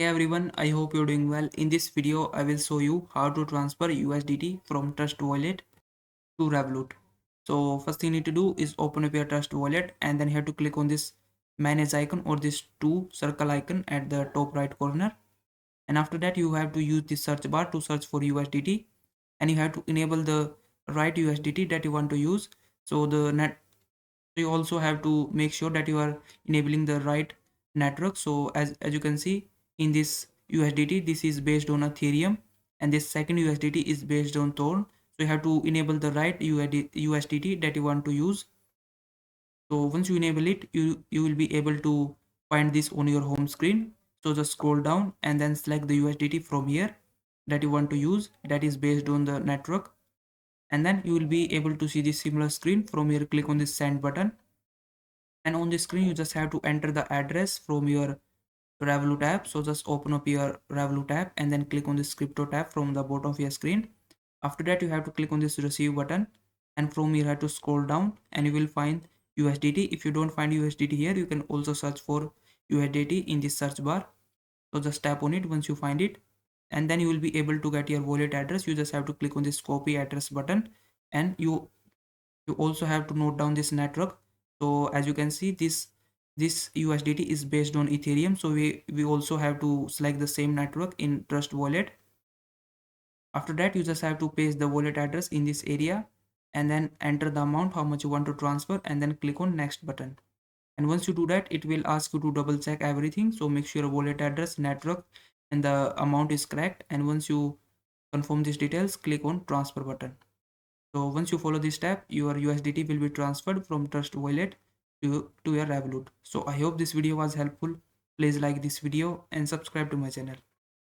Hey everyone, I hope you're doing well. In this video, I will show you how to transfer USDT from Trust Wallet to Revolut. So first thing you need to do is open up your Trust Wallet and then you have to click on this manage icon or this two circle icon at the top right corner. And after that, you have to use the search bar to search for USDT and you have to enable the right USDT that you want to use. So you also have to make sure that you are enabling the right network. So as you can see in this USDT, this is based on Ethereum and this second USDT is based on Thorn. So you have to enable the right USDT that you want to use. So once you enable it, you will be able to find this on your home screen. So just scroll down and then select the USDT from here that you want to use, that is based on the network. And then you will be able to see this similar screen. From here, click on this send button, and on the screen you just have to enter the address from your Revolut app. So just open up your Revolut app and then click on this crypto tab from the bottom of your screen. After that, you have to click on this receive button, and from here you have to scroll down and you will find USDT. If you don't find USDT here, you can also search for USDT in this search bar. So just tap on it once you find it, and then you will be able to get your wallet address. You just have to click on this copy address button, and you also have to note down this network. So as you can see, this USDT is based on Ethereum, so we also have to select the same network in Trust Wallet. After that, you just have to paste the wallet address in this area and then enter the amount how much you want to transfer and then click on next button. And once you do that, it will ask you to double check everything. So make sure wallet address, network and the amount is correct. And once you confirm these details, click on transfer button. So once you follow this step, your USDT will be transferred from Trust Wallet to your Revolut. So I hope this video was helpful. Please like this video and subscribe to my channel.